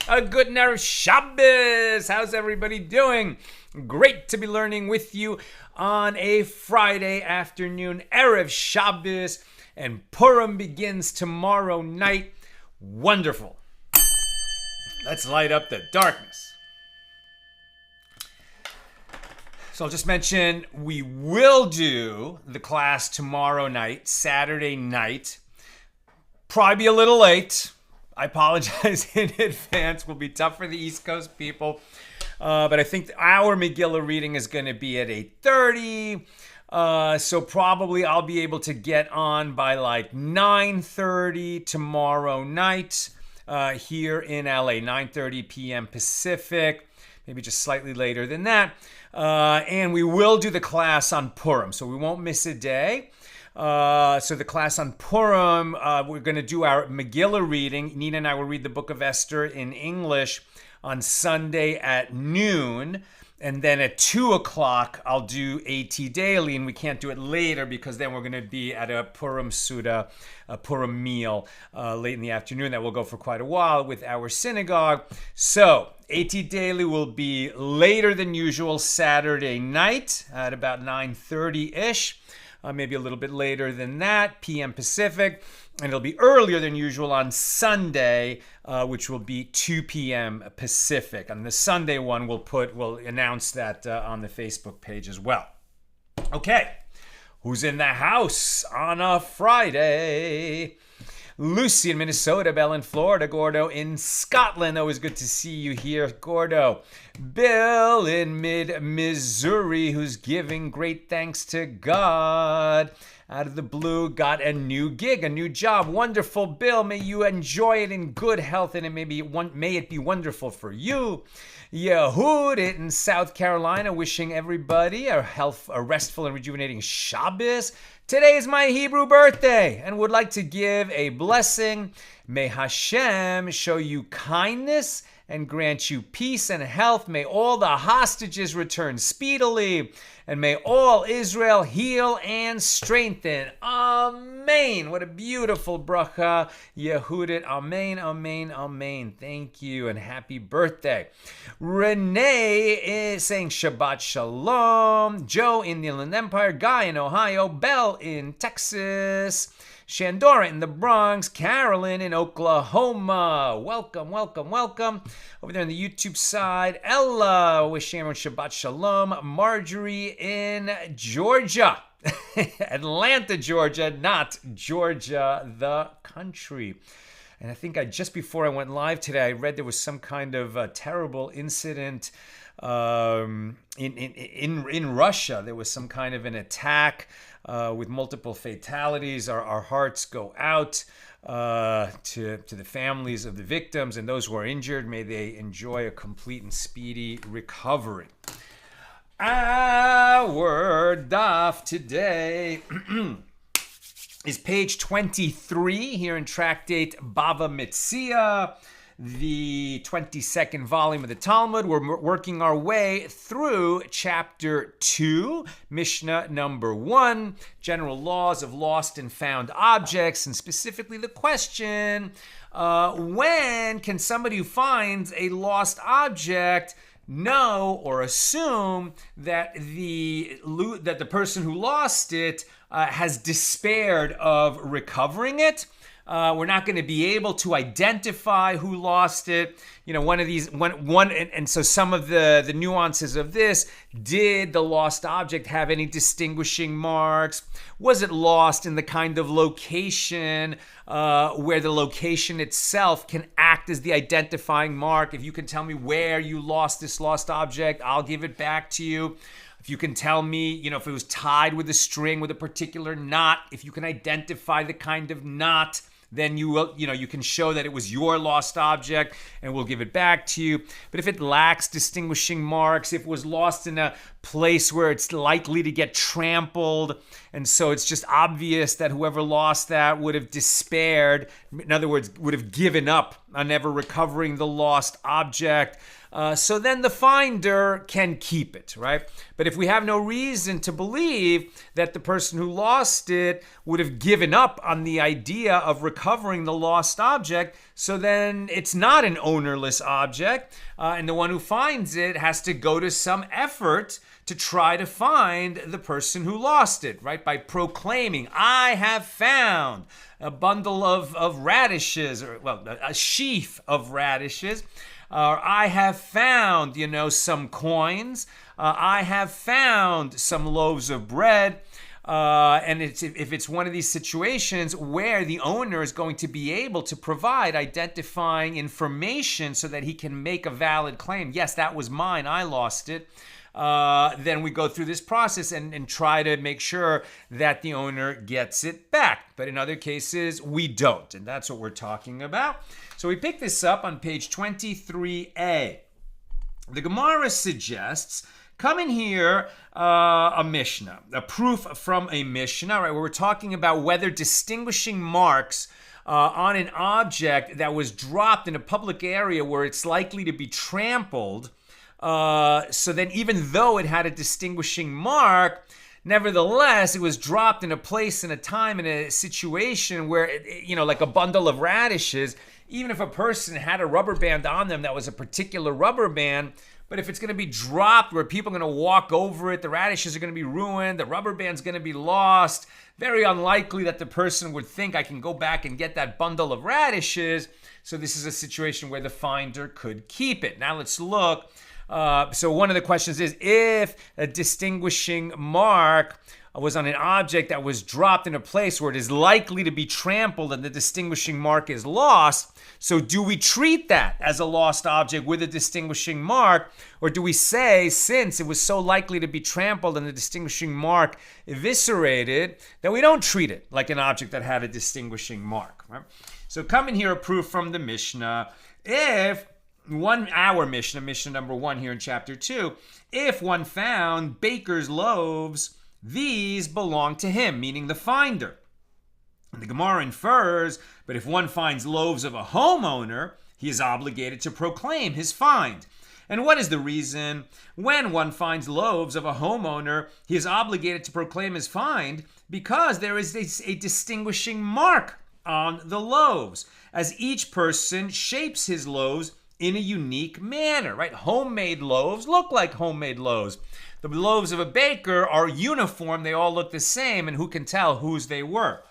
A good Erev Shabbos. How's everybody doing? Great to be learning with you on a Friday afternoon, Erev Shabbos, and Purim begins tomorrow night. Wonderful. Let's light up the darkness. So I'll just mention we will do the class tomorrow night, Saturday night. Probably be a little late. I apologize in advance. Will be tough for the East Coast people. But I think our Megillah reading is going to be at 8:30. So probably I'll be able to get on by like 9:30 tomorrow night here in LA, 9:30 p.m. Pacific. Maybe just slightly later than that. And we will do the class on Purim, so we won't miss a day. So the class on Purim, we're going to do our Megillah reading. Nina and I will read the book of Esther in English on Sunday at noon. And then at 2 o'clock, I'll do AT Daily, and we can't do it later because then we're going to be at a Purim Suda, a Purim meal late in the afternoon. That will go for quite a while with our synagogue. So AT Daily will be later than usual Saturday night at about 9:30-ish. Maybe a little bit later than that, p.m. Pacific. And it'll be earlier than usual on Sunday, which will be 2 p.m. Pacific. On the Sunday one, we'll announce that on the Facebook page as well. Okay, who's in the house on a Friday? Lucy in Minnesota, Belle in Florida, Gordo in Scotland. Always good to see you here, Gordo. Bill in mid-Missouri, who's giving great thanks to God. Out of the blue, got a new gig, a new job. Wonderful, Bill. May you enjoy it in good health, and may it be wonderful for you. Yehudit in South Carolina, wishing everybody a restful and rejuvenating Shabbos. Today is my Hebrew birthday, and would like to give a blessing. May Hashem show you kindness and grant you peace and health. May all the hostages return speedily, and may all Israel heal and strengthen. Amen. What a beautiful bracha. Yehudit. Amen, amen, amen. Thank you, and happy birthday. Renee is saying Shabbat Shalom. Joe in the Inland Empire. Guy in Ohio. Belle in Texas. Shandora in the Bronx, Carolyn in Oklahoma. Welcome, welcome, welcome. Over there on the YouTube side, Ella, wishing everyone Shabbat Shalom. Marjorie in Georgia, Atlanta, Georgia, not Georgia, the country. And I think just before I went live today, I read there was some kind of terrible incident in Russia. There was some kind of an attack with multiple fatalities. Our hearts go out to the families of the victims and those who are injured. May they enjoy a complete and speedy recovery. Our daf today is page 23 here in Tractate Bava Metzia, the 22nd volume of the Talmud. We're working our way through chapter 2, Mishnah number 1, general laws of lost and found objects, and specifically the question, when can somebody who finds a lost object know or assume that the person who lost it has despaired of recovering it? We're not going to be able to identify who lost it. You know, and so some of the nuances of this: did the lost object have any distinguishing marks? Was it lost in the kind of location where the location itself can act as the identifying mark? If you can tell me where you lost this lost object, I'll give it back to you. If you can tell me, if it was tied with a string with a particular knot, if you can identify the kind of knot, then you can show that it was your lost object and we'll give it back to you. But if it lacks distinguishing marks, if it was lost in a place where it's likely to get trampled, and so it's just obvious that whoever lost that would have despaired, in other words, would have given up on ever recovering the lost object, so then the finder can keep it, right? But if we have no reason to believe that the person who lost it would have given up on the idea of recovering the lost object, so then it's not an ownerless object, and the one who finds it has to go to some effort to try to find the person who lost it, right? By proclaiming, I have found a bundle of radishes, or a sheaf of radishes, or I have found, some coins, I have found some loaves of bread. And if it's one of these situations where the owner is going to be able to provide identifying information so that he can make a valid claim, yes, that was mine, I lost it, then we go through this process and try to make sure that the owner gets it back. But in other cases, we don't, and that's what we're talking about. So we pick this up on page 23a. The Gemara suggests, come in here, a Mishnah, a proof from a Mishnah, right? Where we're talking about whether distinguishing marks on an object that was dropped in a public area where it's likely to be trampled. So then, even though it had a distinguishing mark, nevertheless, it was dropped in a place, in a time, in a situation where, like a bundle of radishes. Even if a person had a rubber band on them that was a particular rubber band, but if it's going to be dropped where people are going to walk over it, the radishes are going to be ruined, the rubber band's going to be lost, very unlikely that the person would think I can go back and get that bundle of radishes. So this is a situation where the finder could keep it. Now let's look. So one of the questions is, if a distinguishing mark was on an object that was dropped in a place where it is likely to be trampled and the distinguishing mark is lost, so do we treat that as a lost object with a distinguishing mark, or do we say, since it was so likely to be trampled and the distinguishing mark eviscerated, that we don't treat it like an object that had a distinguishing mark? Right? So come in here, a proof from the Mishnah. If our Mishnah, Mishnah number 1 here in chapter 2, if one found baker's loaves, these belong to him, meaning the finder. And the Gemara infers, but if one finds loaves of a homeowner, he is obligated to proclaim his find. And what is the reason? When one finds loaves of a homeowner, he is obligated to proclaim his find because there is a distinguishing mark on the loaves, as each person shapes his loaves in a unique manner, right? Homemade loaves look like homemade loaves. The loaves of a baker are uniform. They all look the same, and who can tell whose they were?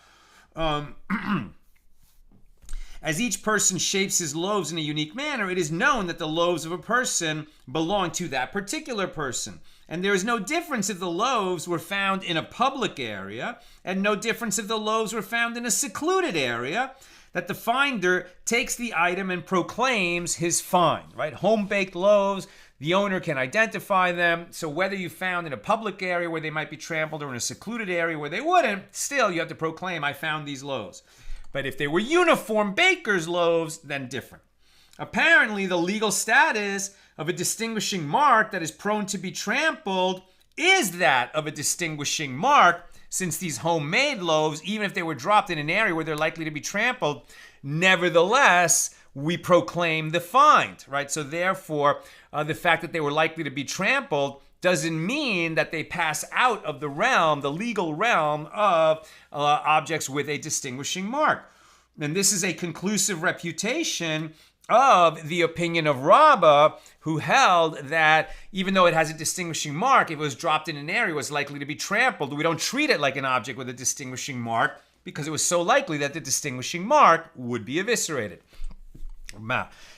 As each person shapes his loaves in a unique manner, it is known that the loaves of a person belong to that particular person. And there is no difference if the loaves were found in a public area, and no difference if the loaves were found in a secluded area, that the finder takes the item and proclaims his find, right? Home-baked loaves, the owner can identify them. So whether you found in a public area where they might be trampled or in a secluded area where they wouldn't, still you have to proclaim, I found these loaves. But if they were uniform baker's loaves, then different. Apparently, the legal status of a distinguishing mark that is prone to be trampled is that of a distinguishing mark, since these homemade loaves, even if they were dropped in an area where they're likely to be trampled, nevertheless, we proclaim the find, right? So therefore, the fact that they were likely to be trampled doesn't mean that they pass out of the realm, the legal realm of objects with a distinguishing mark. And this is a conclusive refutation of the opinion of Bava, who held that even though it has a distinguishing mark, if it was dropped in an area, it was likely to be trampled. We don't treat it like an object with a distinguishing mark because it was so likely that the distinguishing mark would be eviscerated.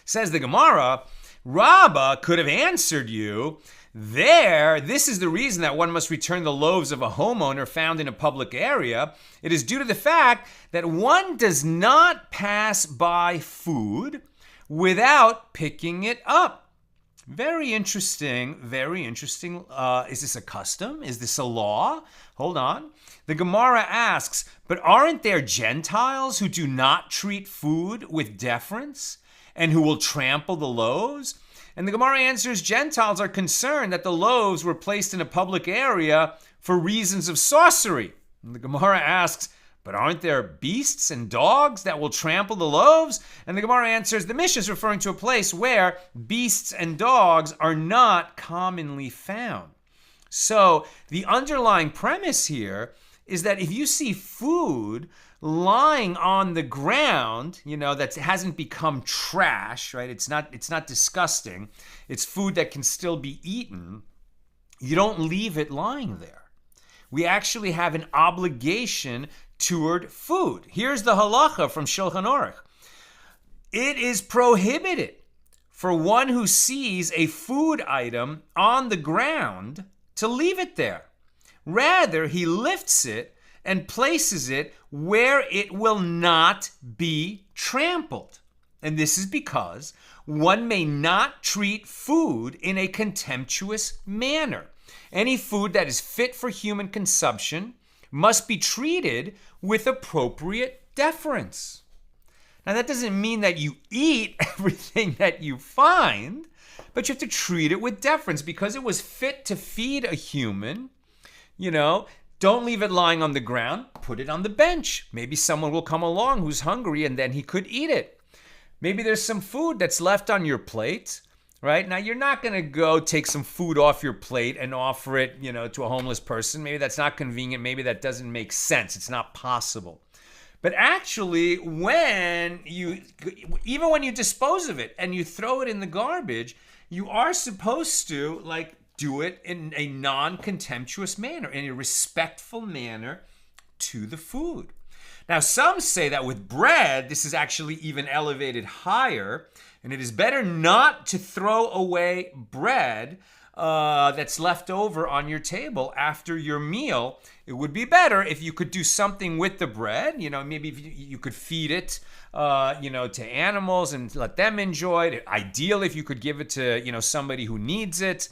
Says the Gemara, Bava could have answered you, this is the reason that one must return the loaves of a homeowner found in a public area. It is due to the fact that one does not pass by food without picking it up. Very interesting, very interesting. Is this a custom? Is this a law? Hold on. The Gemara asks, but aren't there Gentiles who do not treat food with deference and who will trample the loaves? And the Gemara answers, Gentiles are concerned that the loaves were placed in a public area for reasons of sorcery. And the Gemara asks, but aren't there beasts and dogs that will trample the loaves? And the Gemara answers, the MIshna is referring to a place where beasts and dogs are not commonly found. So the underlying premise here is that if you see food lying on the ground, that hasn't become trash, right? It's not disgusting. It's food that can still be eaten. You don't leave it lying there. We actually have an obligation toward food. Here's the halacha from Shulchan Aruch. It is prohibited for one who sees a food item on the ground to leave it there. Rather, he lifts it and places it where it will not be trampled. And this is because one may not treat food in a contemptuous manner. Any food that is fit for human consumption must be treated with appropriate deference. Now, that doesn't mean that you eat everything that you find, but you have to treat it with deference because it was fit to feed a human. Don't leave it lying on the ground. Put it on the bench. Maybe someone will come along who's hungry and then he could eat it. Maybe there's some food that's left on your plate, right? Now, you're not going to go take some food off your plate and offer it, to a homeless person. Maybe that's not convenient. Maybe that doesn't make sense. It's not possible. But actually, even when you dispose of it and you throw it in the garbage, you are supposed to do it in a non-contemptuous manner, in a respectful manner to the food. Now, some say that with bread, this is actually even elevated higher, and it is better not to throw away bread that's left over on your table after your meal. It would be better if you could do something with the bread. Maybe if you could feed it, to animals and let them enjoy it. Ideal if you could give it to, somebody who needs it.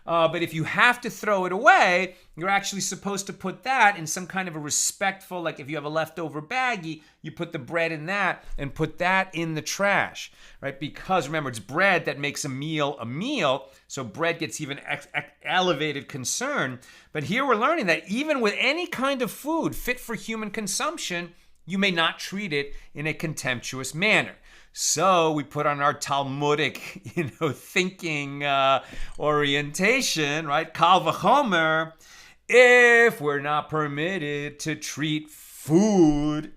But if you have to throw it away, you're actually supposed to put that in some kind of a respectful, like if you have a leftover baggie, you put the bread in that and put that in the trash, right? Because remember, it's bread that makes a meal, so bread gets even elevated concern. But here we're learning that even with any kind of food fit for human consumption, you may not treat it in a contemptuous manner. So we put on our Talmudic, thinking orientation, right? Kal v'chomer, if we're not permitted to treat food,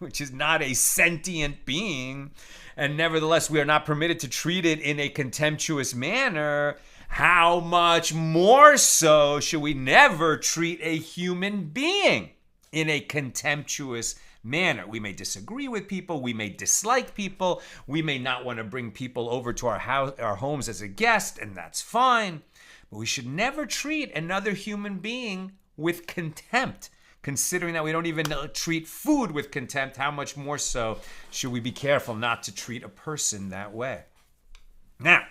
which is not a sentient being, and nevertheless we are not permitted to treat it in a contemptuous manner, how much more so should we never treat a human being in a contemptuous manner? We may disagree with people, we may dislike people, we may not want to bring people over to our homes as a guest, and that's fine. But we should never treat another human being with contempt. Considering that we don't even treat food with contempt, how much more so should we be careful not to treat a person that way? Now,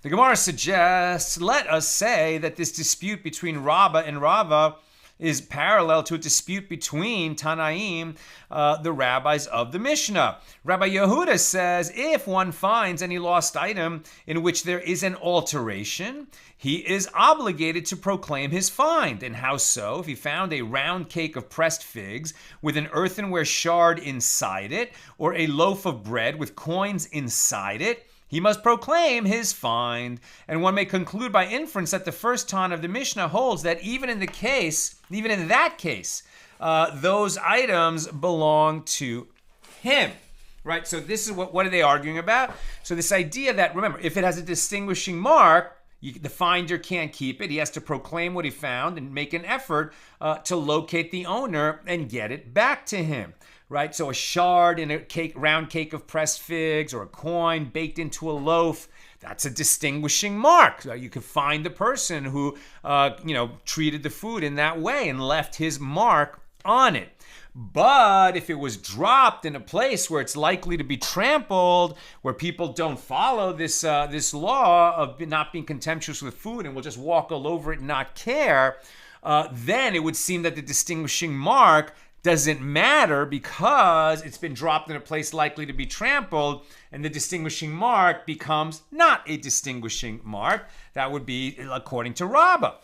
the Gemara suggests, let us say that this dispute between Rabba and Rava is parallel to a dispute between Tanaim, the rabbis of the Mishnah. Rabbi Yehuda says, if one finds any lost item in which there is an alteration, he is obligated to proclaim his find. And how so? If he found a round cake of pressed figs with an earthenware shard inside it, or a loaf of bread with coins inside it, he must proclaim his find. And one may conclude by inference that the first Tan of the Mishnah holds that even in that case, those items belong to him. Right? So this is what are they arguing about? So this idea that, remember, if it has a distinguishing mark, the finder can't keep it. He has to proclaim what he found and make an effort to locate the owner and get it back to him. Right, so a shard in a round cake of pressed figs, or a coin baked into a loaf, that's a distinguishing mark. You can find the person who, treated the food in that way and left his mark on it. But if it was dropped in a place where it's likely to be trampled, where people don't follow this law of not being contemptuous with food and will just walk all over it and not care, then it would seem that the distinguishing mark doesn't matter because it's been dropped in a place likely to be trampled, and the distinguishing mark becomes not a distinguishing mark. That would be according to Rabbah.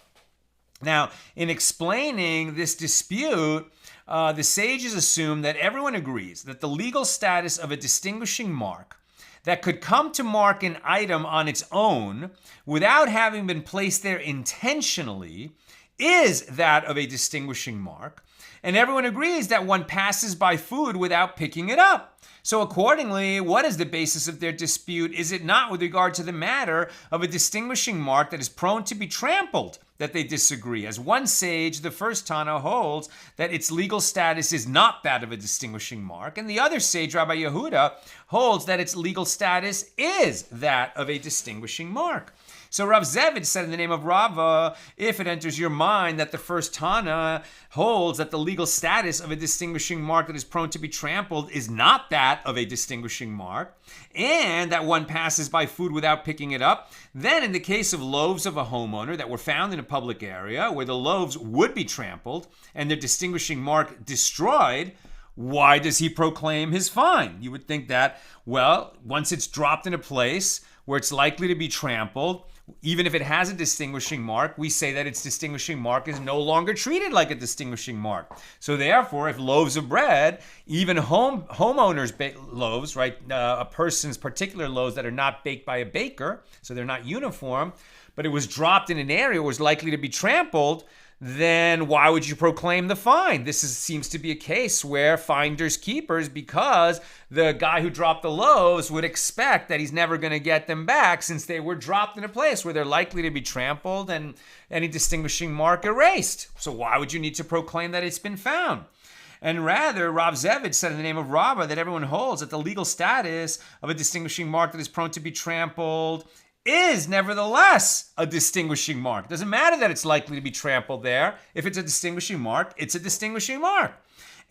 Now, in explaining this dispute, the sages assume that everyone agrees that the legal status of a distinguishing mark that could come to mark an item on its own without having been placed there intentionally is that of a distinguishing mark, And everyone agrees that one passes by food without picking it up. So accordingly, what is the basis of their dispute? Is it not with regard to the matter of a distinguishing mark that is prone to be trampled that they disagree? As one sage, the first Tana, holds that its legal status is not that of a distinguishing mark, and the other sage, Rabbi Yehuda, holds that its legal status is that of a distinguishing mark. So Rav Zevid said in the name of Rava, if it enters your mind that the first Tana holds that the legal status of a distinguishing mark that is prone to be trampled is not that of a distinguishing mark, and that one passes by food without picking it up, then in the case of loaves of a homeowner that were found in a public area where the loaves would be trampled and their distinguishing mark destroyed, why does he proclaim his fine? You would think that, well, once it's dropped in a place where it's likely to be trampled, even if it has a distinguishing mark, we say that its distinguishing mark is no longer treated like a distinguishing mark. So therefore, if loaves of bread, even homeowners' loaves, right, a person's particular loaves that are not baked by a baker, so they're not uniform, but it was dropped in an area where it was likely to be trampled, then why would you proclaim the fine? Seems to be a case where finders keepers, because the guy who dropped the loaves would expect that he's never going to get them back since they were dropped in a place where they're likely to be trampled and any distinguishing mark erased. So why would you need to proclaim that it's been found? And rather, Rav Zevid said in the name of Rava that everyone holds that the legal status of a distinguishing mark that is prone to be trampled is nevertheless a distinguishing mark. It doesn't matter that it's likely to be trampled there. If it's a distinguishing mark, it's a distinguishing mark.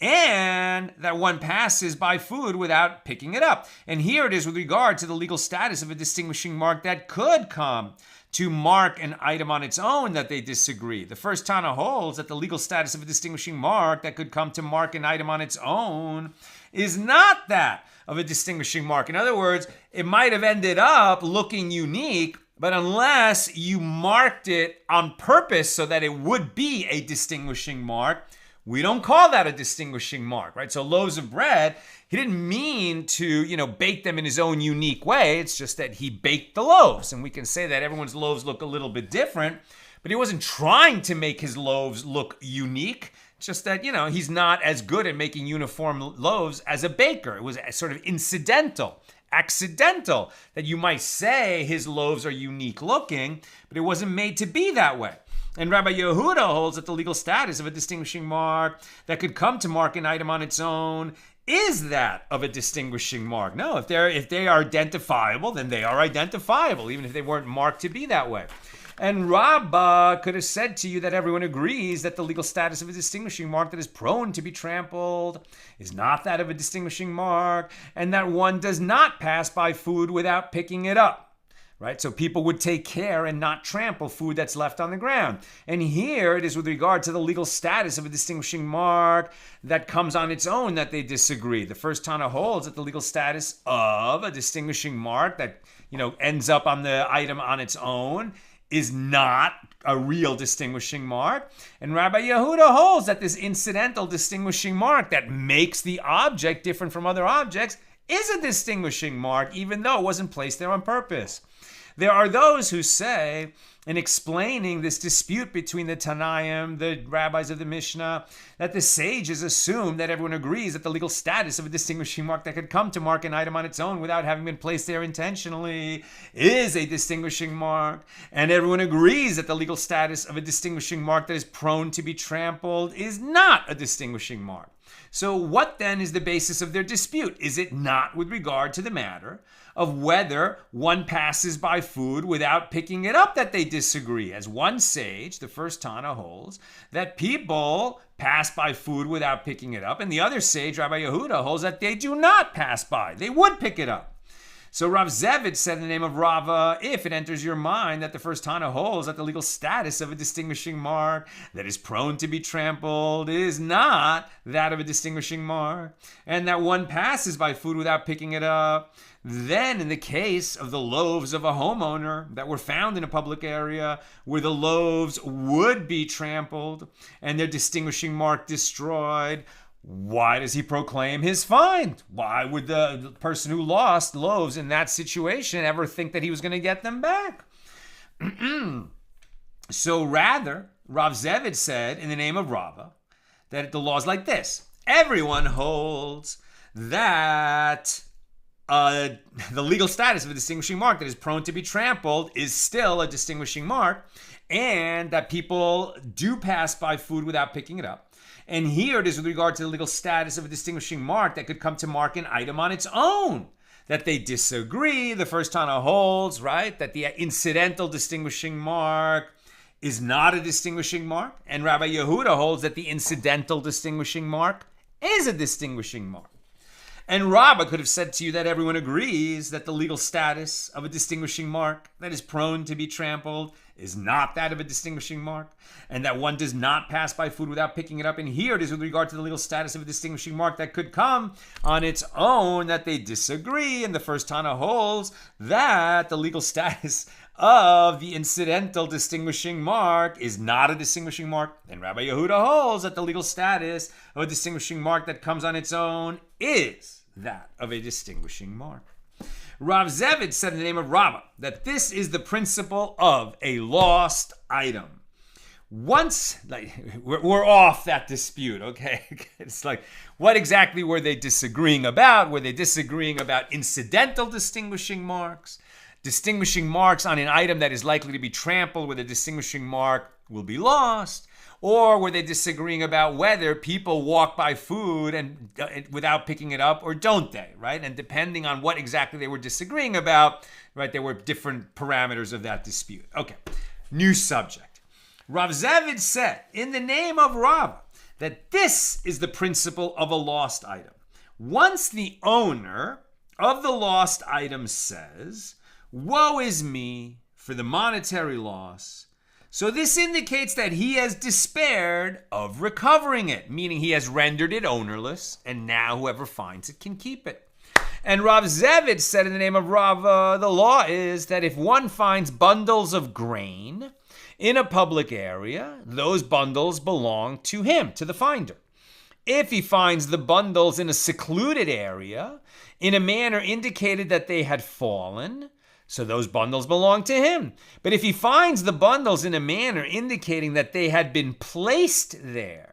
And that one passes by food without picking it up. And here it is with regard to the legal status of a distinguishing mark that could come to mark an item on its own that they disagree. The first Tana holds that the legal status of a distinguishing mark that could come to mark an item on its own is not that of a distinguishing mark. In other words, it might have ended up looking unique, but unless you marked it on purpose so that it would be a distinguishing mark, we don't call that a distinguishing mark, right? So loaves of bread, he didn't mean to, bake them in his own unique way. It's just that he baked the loaves. And we can say that everyone's loaves look a little bit different, but he wasn't trying to make his loaves look unique. It's just that, he's not as good at making uniform loaves as a baker. It was sort of incidental, accidental, that you might say his loaves are unique looking, but it wasn't made to be that way. And Rabbi Yehuda holds that the legal status of a distinguishing mark that could come to mark an item on its own is that of a distinguishing mark. No, if they are identifiable, then they are identifiable, even if they weren't marked to be that way. And Rabbah could have said to you that everyone agrees that the legal status of a distinguishing mark that is prone to be trampled is not that of a distinguishing mark, and that one does not pass by food without picking it up. Right? So people would take care and not trample food that's left on the ground. And here it is with regard to the legal status of a distinguishing mark that comes on its own that they disagree. The first Tana holds that the legal status of a distinguishing mark that, ends up on the item on its own is not a real distinguishing mark. And Rabbi Yehuda holds that this incidental distinguishing mark that makes the object different from other objects is a distinguishing mark, even though it wasn't placed there on purpose. There are those who say, in explaining this dispute between the Tanaim, the rabbis of the Mishnah, that the sages assume that everyone agrees that the legal status of a distinguishing mark that could come to mark an item on its own without having been placed there intentionally is a distinguishing mark. And everyone agrees that the legal status of a distinguishing mark that is prone to be trampled is not a distinguishing mark. So what then is the basis of their dispute? Is it not with regard to the matter of whether one passes by food without picking it up that they disagree? As one sage, the first Tana, holds that people pass by food without picking it up, and the other sage, Rabbi Yehuda, holds that they do not pass by. They would pick it up. So Rav Zevid said in the name of Rava, if it enters your mind that the first Tana holds that the legal status of a distinguishing mark that is prone to be trampled is not that of a distinguishing mark, and that one passes by food without picking it up, then in the case of the loaves of a homeowner that were found in a public area where the loaves would be trampled and their distinguishing mark destroyed, why does he proclaim his fine? Why would the person who lost loaves in that situation ever think that he was going to get them back? So rather, Rav Zevid said in the name of Rava that the law is like this. Everyone holds that the legal status of a distinguishing mark that is prone to be trampled is still a distinguishing mark, and that people do pass by food without picking it up. And here it is with regard to the legal status of a distinguishing mark that could come to mark an item on its own, that they disagree. The first Tana holds, right, that the incidental distinguishing mark is not a distinguishing mark, and Rabbi Yehuda holds that the incidental distinguishing mark is a distinguishing mark. And Rabbah could have said to you that everyone agrees that the legal status of a distinguishing mark that is prone to be trampled is not that of a distinguishing mark, and that one does not pass by food without picking it up. And here it is with regard to the legal status of a distinguishing mark that could come on its own, that they disagree. And the first Tana holds that the legal status of the incidental distinguishing mark is not a distinguishing mark. And Rabbi Yehuda holds that the legal status of a distinguishing mark that comes on its own is that of a distinguishing mark. Rav Zevid said in the name of Rabbah that this is the principle of a lost item. Once, we're off that dispute, okay? It's like, what exactly were they disagreeing about? Were they disagreeing about incidental distinguishing marks on an item that is likely to be trampled, where the distinguishing mark will be lost? Or were they disagreeing about whether people walk by food and without picking it up, or don't they, right? And depending on what exactly they were disagreeing about, right, there were different parameters of that dispute. Okay, new subject. Rav Zevid said, in the name of Rav, that this is the principle of a lost item. Once the owner of the lost item says, "Woe is me for the monetary loss," so this indicates that he has despaired of recovering it, meaning he has rendered it ownerless, and now whoever finds it can keep it. And Rav Zevid said in the name of Rav, the law is that if one finds bundles of grain in a public area, those bundles belong to him, to the finder. If he finds the bundles in a secluded area, in a manner indicated that they had fallen, so those bundles belong to him. But if he finds the bundles in a manner indicating that they had been placed there,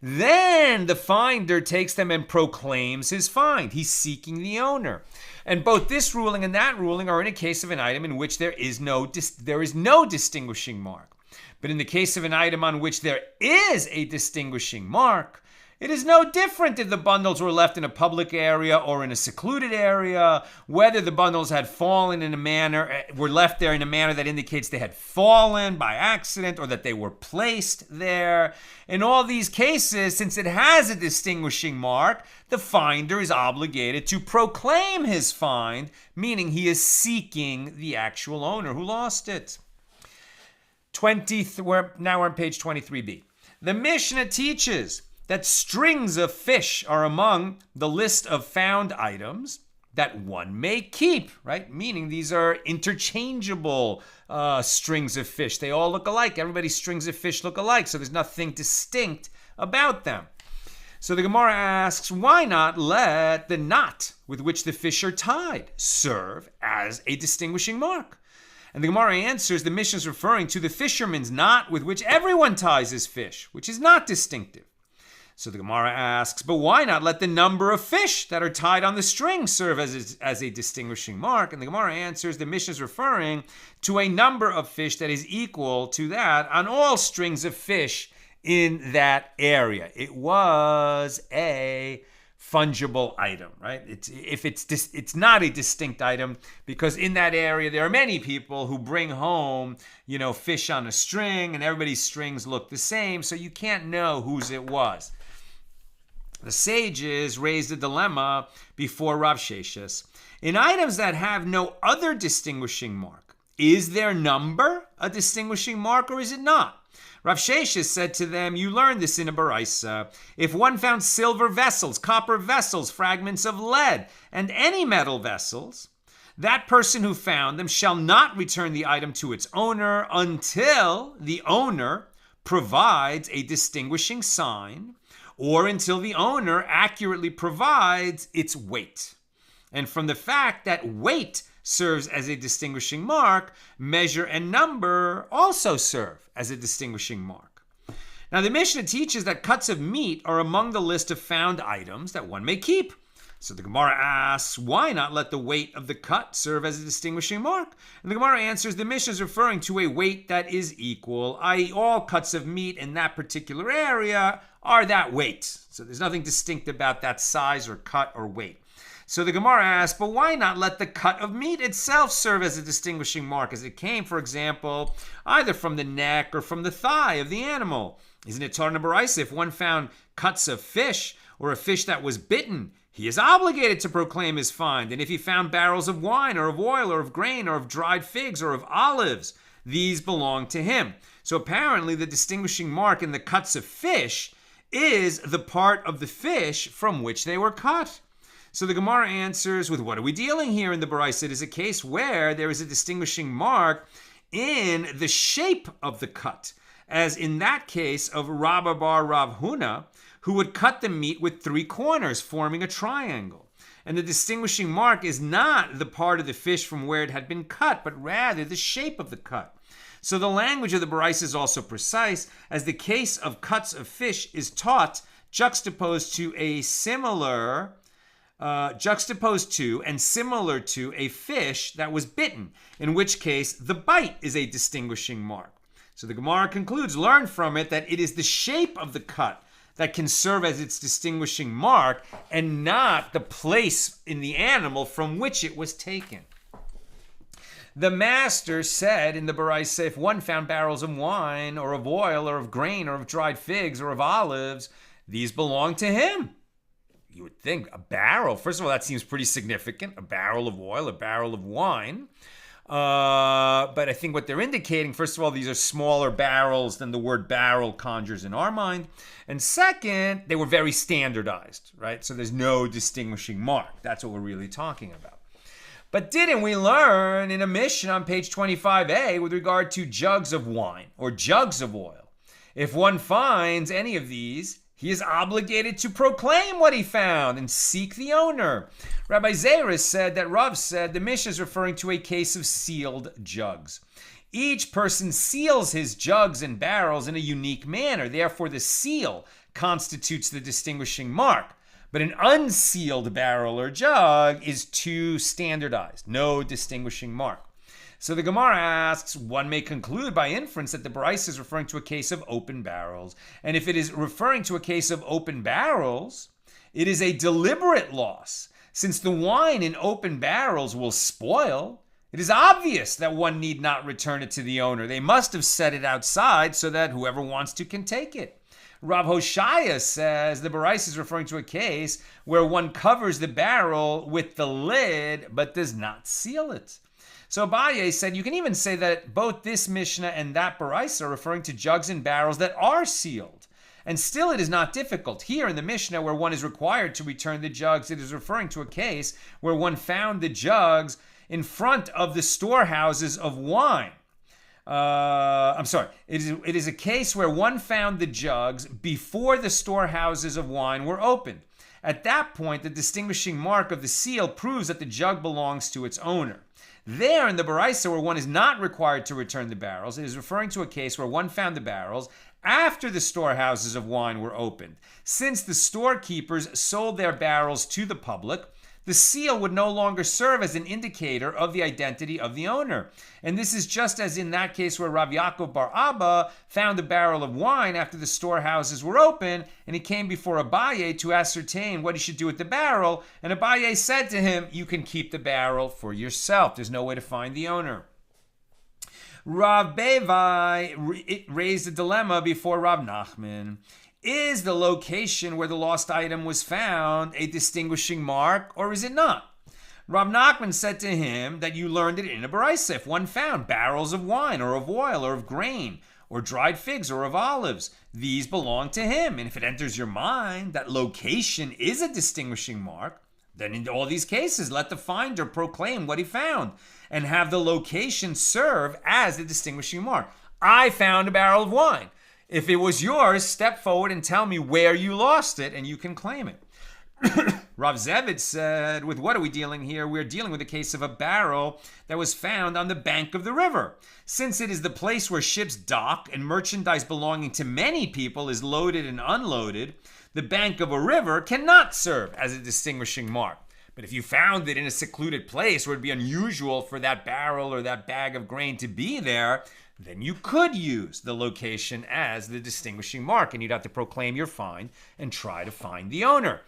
then the finder takes them and proclaims his find. He's seeking the owner. And both this ruling and that ruling are in a case of an item in which there is no distinguishing mark. But in the case of an item on which there is a distinguishing mark, it is no different if the bundles were left in a public area or in a secluded area, whether the bundles had fallen in a manner, were left there in a manner that indicates they had fallen by accident or that they were placed there. In all these cases, since it has a distinguishing mark, the finder is obligated to proclaim his find, meaning he is seeking the actual owner who lost it. Now we're on page 23b. The Mishnah teaches that strings of fish are among the list of found items that one may keep, right? Meaning these are interchangeable strings of fish. They all look alike. Everybody's strings of fish look alike, so there's nothing distinct about them. So the Gemara asks, why not let the knot with which the fish are tied serve as a distinguishing mark? And the Gemara answers, the Mishnah is referring to the fisherman's knot with which everyone ties his fish, which is not distinctive. So the Gemara asks, but why not let the number of fish that are tied on the string serve as a distinguishing mark? And the Gemara answers, the Mishnah is referring to a number of fish that is equal to that on all strings of fish in that area. It was a fungible item, right? It's not a distinct item, because in that area there are many people who bring home, fish on a string, and everybody's strings look the same, so you can't know whose it was. The sages raised a dilemma before Rav Sheshes. In items that have no other distinguishing mark, is their number a distinguishing mark or is it not? Rav Sheshes said to them, you learned this in a Baraisa. If one found silver vessels, copper vessels, fragments of lead, and any metal vessels, that person who found them shall not return the item to its owner until the owner provides a distinguishing sign, or until the owner accurately provides its weight. And from the fact that weight serves as a distinguishing mark, measure and number also serve as a distinguishing mark. Now, the Mishnah teaches that cuts of meat are among the list of found items that one may keep. So the Gemara asks, why not let the weight of the cut serve as a distinguishing mark? And the Gemara answers, the Mishnah is referring to a weight that is equal, i.e. all cuts of meat in that particular area are that weight. So there's nothing distinct about that size or cut or weight. So the Gemara asks, but why not let the cut of meat itself serve as a distinguishing mark, as it came, for example, either from the neck or from the thigh of the animal? Isn't it Torah b'Oraisa, if one found cuts of fish or a fish that was bitten, he is obligated to proclaim his find. And if he found barrels of wine or of oil or of grain or of dried figs or of olives, these belong to him. So apparently the distinguishing mark in the cuts of fish is the part of the fish from which they were cut. So the Gemara answers, with what are we dealing here in the Baraisa? It is a case where there is a distinguishing mark in the shape of the cut, as in that case of Rabba bar Rav Huna, who would cut the meat with 3 corners, forming a triangle. And the distinguishing mark is not the part of the fish from where it had been cut, but rather the shape of the cut. So the language of the Baraisa is also precise, as the case of cuts of fish is taught juxtaposed to and similar to a fish that was bitten, in which case the bite is a distinguishing mark. So the Gemara concludes, learn from it that it is the shape of the cut that can serve as its distinguishing mark and not the place in the animal from which it was taken. The master said in the Baraisa, if one found barrels of wine or of oil or of grain or of dried figs or of olives, these belong to him. You would think a barrel, first of all, that seems pretty significant, a barrel of oil, a barrel of wine. But I think what they're indicating, first of all, these are smaller barrels than the word barrel conjures in our mind. And second, they were very standardized, right? So there's no distinguishing mark. That's what we're really talking about. But didn't we learn in a MIshna on page 25a with regard to jugs of wine or jugs of oil? If one finds any of these, he is obligated to proclaim what he found and seek the owner. Rabbi Zera said that Rav said the MIshna is referring to a case of sealed jugs. Each person seals his jugs and barrels in a unique manner. Therefore, the seal constitutes the distinguishing mark. But an unsealed barrel or jug is too standardized, no distinguishing mark. So the Gemara asks, one may conclude by inference that the Baraisa is referring to a case of open barrels. And if it is referring to a case of open barrels, it is a deliberate loss. Since the wine in open barrels will spoil, it is obvious that one need not return it to the owner. They must have set it outside so that whoever wants to can take it. Rav Hoshaya says the Baraisa is referring to a case where one covers the barrel with the lid but does not seal it. So Abaye said you can even say that both this MIshna and that Baraisa are referring to jugs and barrels that are sealed. And still it is not difficult. Here in the MIshna where one is required to return the jugs, it is referring to a case where one found the jugs in front of the storehouses of wine. It is a case where one found the jugs before the storehouses of wine were opened. At that point, the distinguishing mark of the seal proves that the jug belongs to its owner. There in the Baraisa where one is not required to return the barrels, it is referring to a case where one found the barrels after the storehouses of wine were opened. Since the storekeepers sold their barrels to the public, the seal would no longer serve as an indicator of the identity of the owner. And this is just as in that case where Rav Yaakov bar Abba found a barrel of wine after the storehouses were open, and he came before Abaye to ascertain what he should do with the barrel, and Abaye said to him, you can keep the barrel for yourself. There's no way to find the owner. Rav Bava raised a dilemma before Rav Nachman. Is the location where the lost item was found a distinguishing mark, or is it not? Rav Nachman said to him that you learned it in a Baraisa. If one found barrels of wine or of oil or of grain or dried figs or of olives, these belong to him. And if it enters your mind that location is a distinguishing mark, then in all these cases, let the finder proclaim what he found and have the location serve as the distinguishing mark. I found a barrel of wine. If it was yours, step forward and tell me where you lost it, and you can claim it. Rav Zevit said, with what are we dealing here? We're dealing with a case of a barrel that was found on the bank of the river. Since it is the place where ships dock and merchandise belonging to many people is loaded and unloaded, the bank of a river cannot serve as a distinguishing mark. But if you found it in a secluded place where it'd be unusual for that barrel or that bag of grain to be there, then you could use the location as the distinguishing mark, and you'd have to proclaim your find and try to find the owner.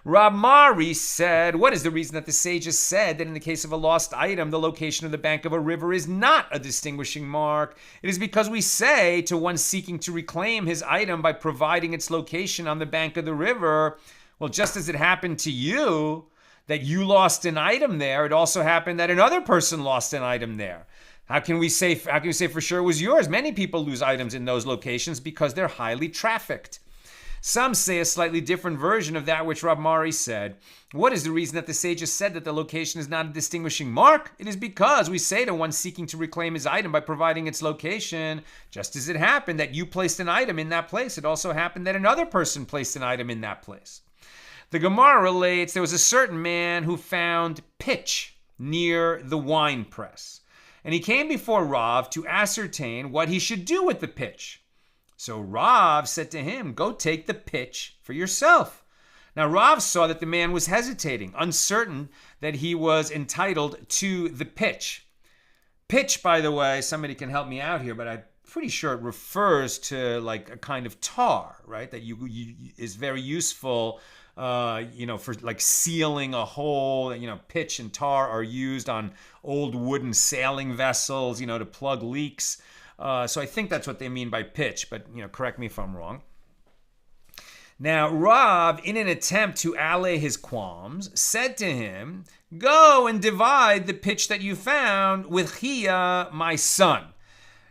Rab Mari said, what is the reason that the sages said that in the case of a lost item, the location of the bank of a river is not a distinguishing mark? It is because we say to one seeking to reclaim his item by providing its location on the bank of the river, well, just as it happened to you, that you lost an item there, it also happened that another person lost an item there. How can we say for sure it was yours? Many people lose items in those locations because they're highly trafficked. Some say a slightly different version of that which Rab Mari said. What is the reason that the sages said that the location is not a distinguishing mark? It is because we say to one seeking to reclaim his item by providing its location, just as it happened that you placed an item in that place, it also happened that another person placed an item in that place. The Gemara relates there was a certain man who found pitch near the wine press. And he came before Rav to ascertain what he should do with the pitch. So Rav said to him, go take the pitch for yourself. Now Rav saw that the man was hesitating, uncertain that he was entitled to the pitch. Pitch, by the way, somebody can help me out here, but I'm pretty sure it refers to like a kind of tar, right? That is very useful for like sealing a hole. Pitch and tar are used on old wooden sailing vessels, to plug leaks. So I think that's what they mean by pitch, but, correct me if I'm wrong. Now, Rav, in an attempt to allay his qualms, said to him, go and divide the pitch that you found with Chia, my son.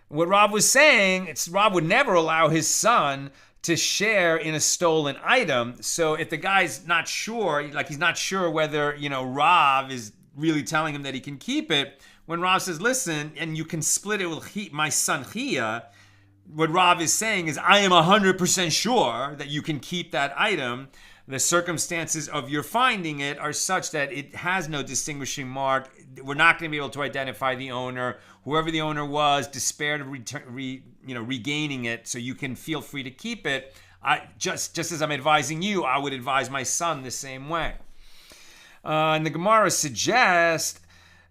What Rav was saying, Rav would never allow his son to share in a stolen item. So if the guy's not sure, he's not sure whether, Rav is really telling him that he can keep it, when Rav says, listen, and you can split it with my son Chia, what Rav is saying is, I am 100% sure that you can keep that item. The circumstances of your finding it are such that it has no distinguishing mark. We're not going to be able to identify the owner. Whoever the owner was despaired of regaining it, so you can feel free to keep it. Just as I'm advising you, I would advise my son the same way. And the Gemara suggests,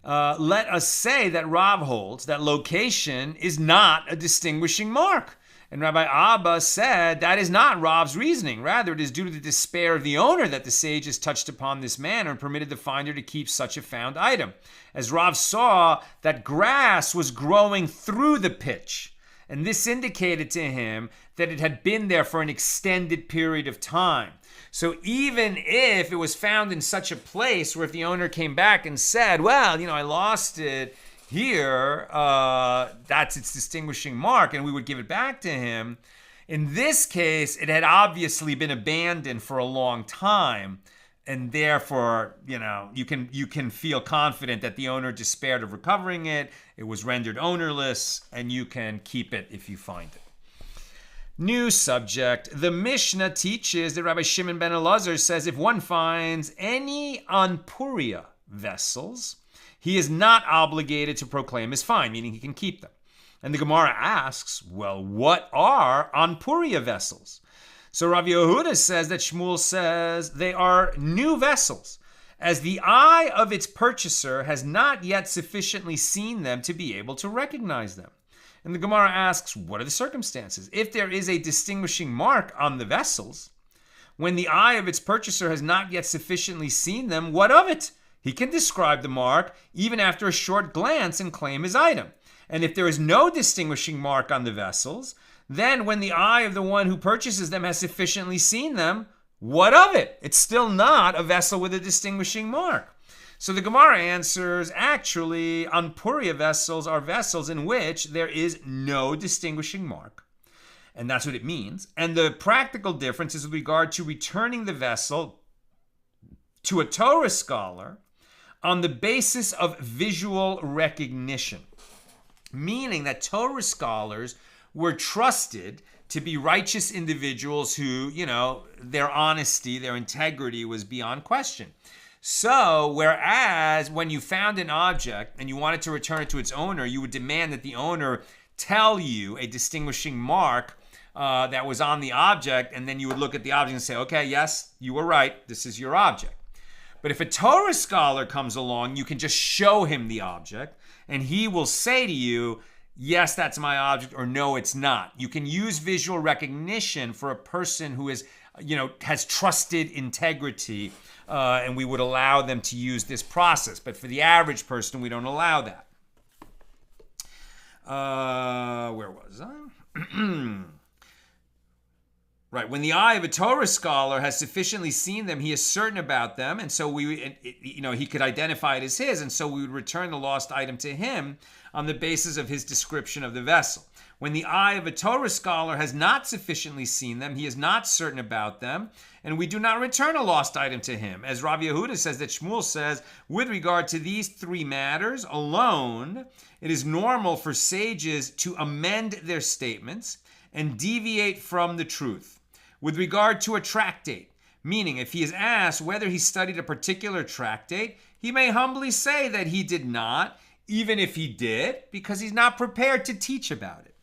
let us say that Rav holds that location is not a distinguishing mark. And Rabbi Abba said that is not Rav's reasoning. Rather, it is due to the despair of the owner that the sages touched upon this manner and permitted the finder to keep such a found item. As Rav saw that grass was growing through the pitch, and this indicated to him that it had been there for an extended period of time. So even if it was found in such a place where if the owner came back and said, well, I lost it here, that's its distinguishing mark, and we would give it back to him. In this case, it had obviously been abandoned for a long time, and therefore, you can feel confident that the owner despaired of recovering it. It was rendered ownerless, and you can keep it if you find it. New subject. The MIshna teaches that Rabbi Shimon ben Elazar says if one finds any anpuria vessels, he is not obligated to proclaim his find, meaning he can keep them. And the Gemara asks, well, what are anpuria vessels? So Rav Yehuda says that Shmuel says they are new vessels, as the eye of its purchaser has not yet sufficiently seen them to be able to recognize them. And the Gemara asks, what are the circumstances? If there is a distinguishing mark on the vessels, when the eye of its purchaser has not yet sufficiently seen them, what of it? He can describe the mark even after a short glance and claim his item. And if there is no distinguishing mark on the vessels, then when the eye of the one who purchases them has sufficiently seen them, what of it? It's still not a vessel with a distinguishing mark. So the Gemara answers, actually, anpuria vessels are vessels in which there is no distinguishing mark. And that's what it means. And the practical difference is with regard to returning the vessel to a Torah scholar on the basis of visual recognition. Meaning that Torah scholars were trusted to be righteous individuals who, their honesty, their integrity was beyond question. So, whereas when you found an object and you wanted to return it to its owner, you would demand that the owner tell you a distinguishing mark that was on the object, and then you would look at the object and say, okay, yes, you were right, this is your object. But if a Torah scholar comes along, you can just show him the object, and he will say to you, yes, that's my object, or no, it's not. You can use visual recognition for a person who is, has trusted integrity, and we would allow them to use this process. But for the average person, we don't allow that. Where was I? Right. When the eye of a Torah scholar has sufficiently seen them, he is certain about them, and so he could identify it as his, and so we would return the lost item to him on the basis of his description of the vessel. When the eye of a Torah scholar has not sufficiently seen them, he is not certain about them, and we do not return a lost item to him. As Rav Yehuda says, that Shmuel says, with regard to these three matters alone, it is normal for sages to amend their statements and deviate from the truth. With regard to a tractate, meaning if he is asked whether he studied a particular tractate, he may humbly say that he did not, even if he did, because he's not prepared to teach about it.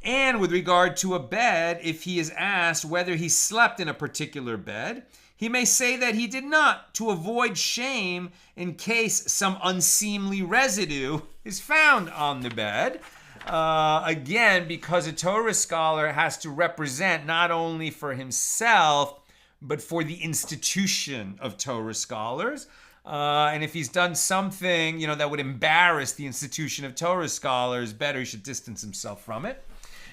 And with regard to a bed, if he is asked whether he slept in a particular bed, he may say that he did not, to avoid shame in case some unseemly residue is found on the bed. Again, because a Torah scholar has to represent not only for himself, but for the institution of Torah scholars. And if he's done something, that would embarrass the institution of Torah scholars, better he should distance himself from it.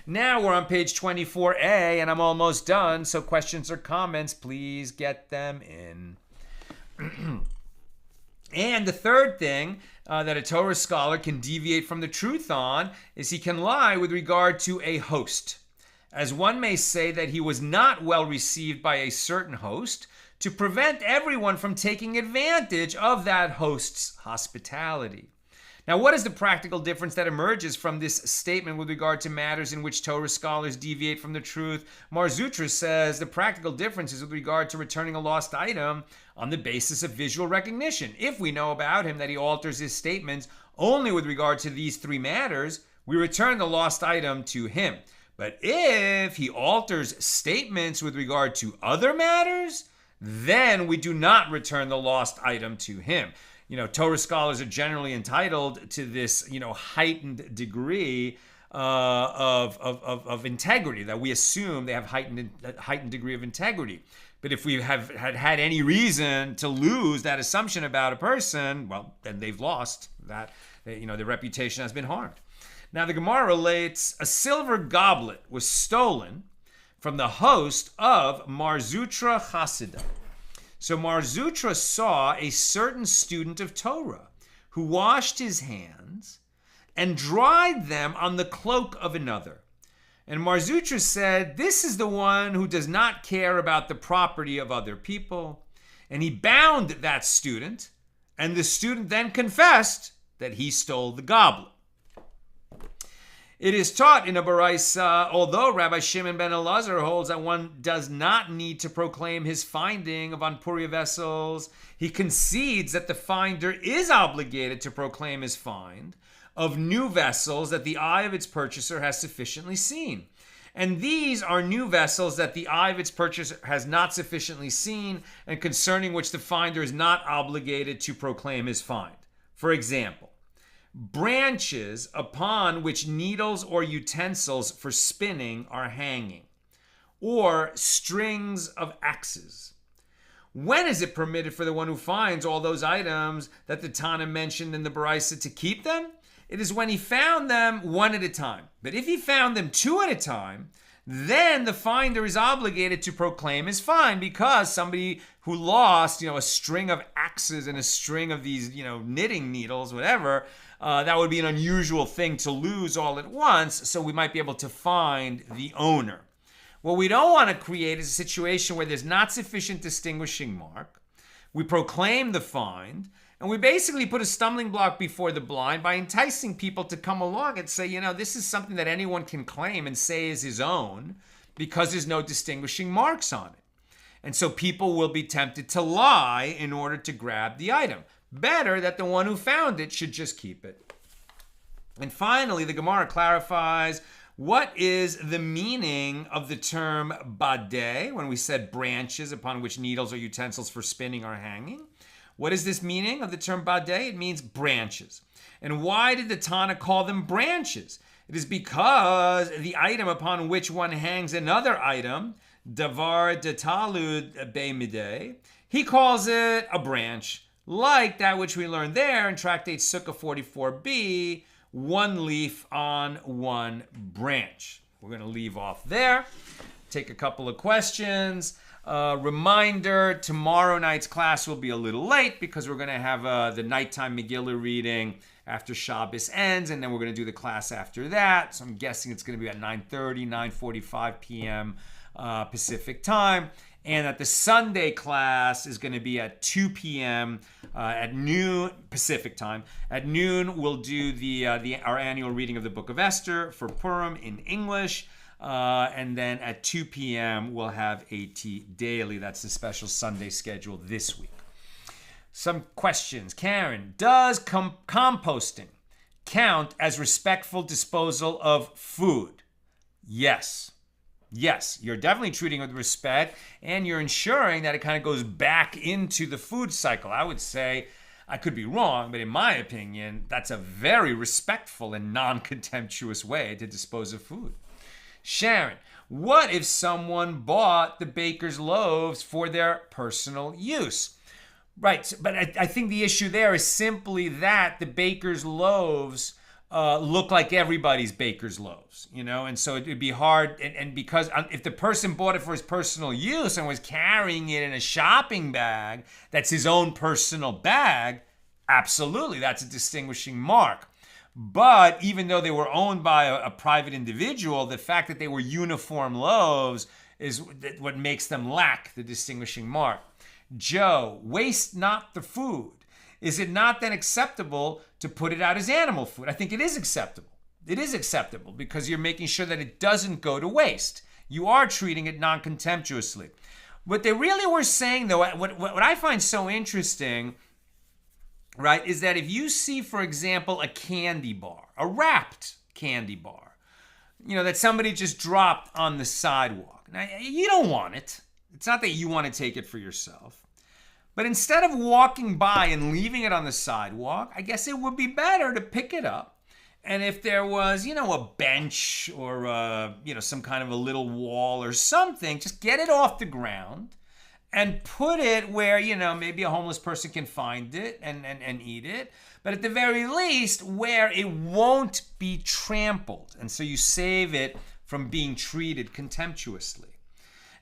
Now we're on page 24a, and I'm almost done, so questions or comments, please get them in. And the third thing that a Torah scholar can deviate from the truth on is he can lie with regard to a host. As one may say that he was not well received by a certain host to prevent everyone from taking advantage of that host's hospitality. Now, what is the practical difference that emerges from this statement with regard to matters in which Torah scholars deviate from the truth? Mar Zutra says the practical difference is with regard to returning a lost item on the basis of visual recognition. If we know about him that he alters his statements only with regard to these three matters, we return the lost item to him. But if he alters statements with regard to other matters, then we do not return the lost item to him. Torah scholars are generally entitled to this, heightened degree of integrity, that we assume they have heightened degree of integrity. But if we have had any reason to lose that assumption about a person, well, then they've lost that, their reputation has been harmed. Now, the Gemara relates a silver goblet was stolen from the host of Mar Zutra Chasida. So Mar Zutra saw a certain student of Torah who washed his hands and dried them on the cloak of another. And Mar Zutra said, this is the one who does not care about the property of other people. And he bound that student, and the student then confessed that he stole the goblet. It is taught in a Baraisa, although Rabbi Shimon ben Elazar holds that one does not need to proclaim his finding of Anpuria vessels, he concedes that the finder is obligated to proclaim his find of new vessels that the eye of its purchaser has sufficiently seen. And these are new vessels that the eye of its purchaser has not sufficiently seen, and concerning which the finder is not obligated to proclaim his find. For example, branches upon which needles or utensils for spinning are hanging, or strings of axes. When is it permitted for the one who finds all those items that the Tana mentioned in the Baraisa to keep them? It is when he found them one at a time. But if he found them two at a time, then the finder is obligated to proclaim his find, because somebody who lost, a string of axes and a string of these, knitting needles, whatever, that would be an unusual thing to lose all at once, so we might be able to find the owner. What we don't want to create is a situation where there's not sufficient distinguishing mark. We proclaim the find, And we basically put a stumbling block before the blind by enticing people to come along and say, this is something that anyone can claim and say is his own because there's no distinguishing marks on it. And so people will be tempted to lie in order to grab the item. Better that the one who found it should just keep it. And finally, the Gemara clarifies what is the meaning of the term badeh when we said branches upon which needles or utensils for spinning are hanging. What is this meaning of the term badeh? It means branches. And why did the Tana call them branches? It is because the item upon which one hangs another item, davar detalud beimideh, he calls it a branch, like that which we learned there in Tractate Sukkah 44b, one leaf on one branch. We're going to leave off there, take a couple of questions. Reminder, tomorrow night's class will be a little late because we're going to have the nighttime Megillah reading after Shabbos ends, and then we're going to do the class after that. So I'm guessing it's going to be at 9:30, 9:45 p.m. Pacific time. And that the Sunday class is going to be at 2 p.m. At noon Pacific time. At noon, we'll do our annual reading of the Book of Esther for Purim in English. And then at 2 p.m., we'll have AT Daily. That's the special Sunday schedule this week. Some questions. Karen, does composting count as respectful disposal of food? Yes. Yes, you're definitely treating it with respect, and you're ensuring that it kind of goes back into the food cycle. I would say, I could be wrong, but in my opinion, that's a very respectful and non-contemptuous way to dispose of food. Sharon, what if someone bought the baker's loaves for their personal use? Right, but I think the issue there is simply that the baker's loaves look like everybody's baker's loaves, and so it would be hard, and because if the person bought it for his personal use and was carrying it in a shopping bag, that's his own personal bag, absolutely, that's a distinguishing mark. But even though they were owned by a private individual, the fact that they were uniform loaves is what makes them lack the distinguishing mark. Joe, waste not the food. Is it not then acceptable to put it out as animal food? I think it is acceptable. It is acceptable because you're making sure that it doesn't go to waste. You are treating it non-contemptuously. What they really were saying, though, what I find so interesting, right, is that if you see, for example, a candy bar, a wrapped candy bar, that somebody just dropped on the sidewalk. Now, you don't want it. It's not that you want to take it for yourself. But instead of walking by and leaving it on the sidewalk, I guess it would be better to pick it up. And if there was, a bench or, some kind of a little wall or something, just get it off the ground and put it where, maybe a homeless person can find it and eat it. But at the very least, where it won't be trampled. And so you save it from being treated contemptuously.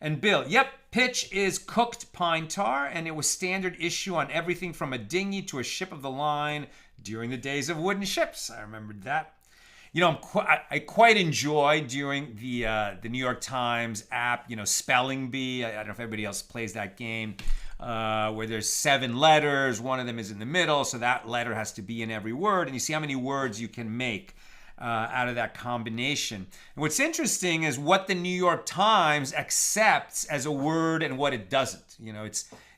And Bill, yep, pitch is cooked pine tar, and it was standard issue on everything from a dinghy to a ship of the line during the days of wooden ships. I remembered that. I quite enjoy during the New York Times app, Spelling Bee. I don't know if everybody else plays that game, where there's 7 letters. One of them is in the middle, so that letter has to be in every word, and you see how many words you can make out of that combination. And what's interesting is what the New York Times accepts as a word and what it doesn't.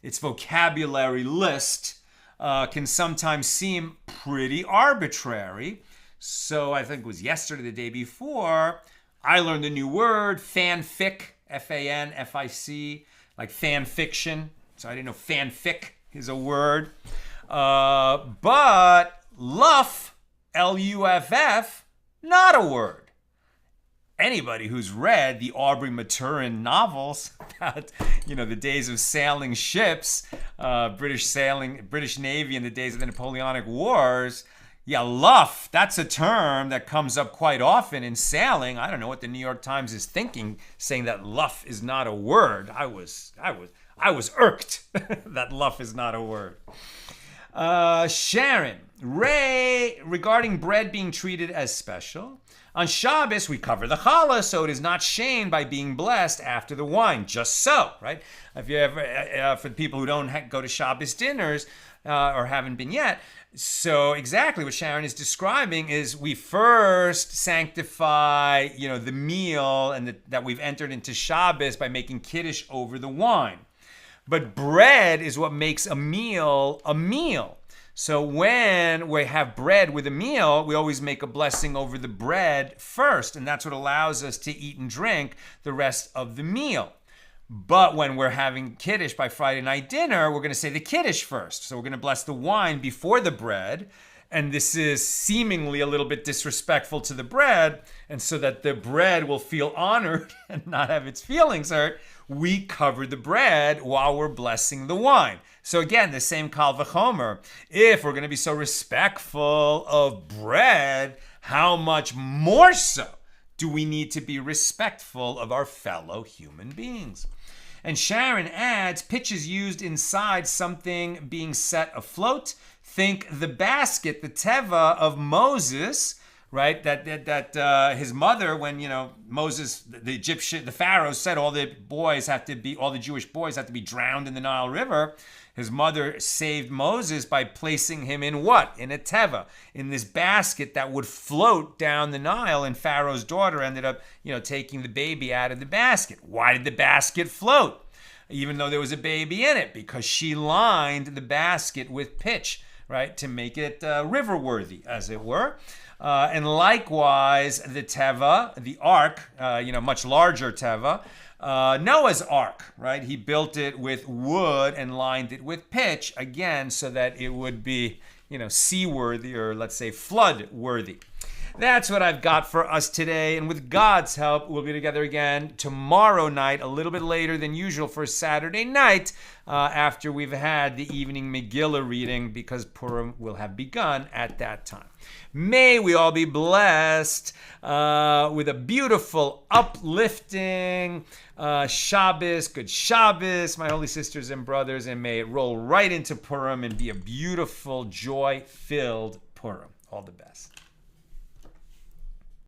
Its vocabulary list can sometimes seem pretty arbitrary. So I think it was yesterday, the day before, I learned a new word, fanfic, F-A-N-F-I-C, like fan fiction. So I didn't know fanfic is a word. But luff, L-U-F-F, not a word. Anybody who's read the Aubrey Maturin novels about, the days of sailing ships, British Navy in the days of the Napoleonic Wars, luff, that's a term that comes up quite often in sailing. I don't know what the New York Times is thinking, saying that luff is not a word. I was irked that luff is not a word. Sharon, Ray, regarding bread being treated as special, on Shabbos we cover the challah, so it is not shamed by being blessed after the wine. Just so, right? If you ever, for people who don't go to Shabbos dinners, or haven't been yet. So exactly what Sharon is describing is we first sanctify, the meal and that we've entered into Shabbos by making Kiddush over the wine. But bread is what makes a meal a meal. So when we have bread with a meal, we always make a blessing over the bread first, and that's what allows us to eat and drink the rest of the meal. But when we're having Kiddush by Friday night dinner, we're going to say the Kiddush first. So we're going to bless the wine before the bread. And this is seemingly a little bit disrespectful to the bread. And so that the bread will feel honored and not have its feelings hurt, we cover the bread while we're blessing the wine. So again, the same Kal V'chomer. If we're going to be so respectful of bread, how much more so do we need to be respectful of our fellow human beings? And Sharon adds, pitch is used inside something being set afloat. Think the basket, the teva of Moses, right? That his mother, when Moses, the Pharaoh said all the Jewish boys have to be drowned in the Nile River. His mother saved Moses by placing him in what? In a teva, in this basket that would float down the Nile, and Pharaoh's daughter ended up, taking the baby out of the basket. Why did the basket float? Even though there was a baby in it, because she lined the basket with pitch, right, to make it river-worthy, as it were. And likewise, the teva, the ark, much larger teva, Noah's ark, right? He built it with wood and lined it with pitch, again, so that it would be, seaworthy, or let's say flood-worthy. That's what I've got for us today. And with God's help, we'll be together again tomorrow night, a little bit later than usual for Saturday night, after we've had the evening Megillah reading, because Purim will have begun at that time. May we all be blessed with a beautiful, uplifting Shabbos, good Shabbos, my holy sisters and brothers, and may it roll right into Purim and be a beautiful, joy-filled Purim. All the best.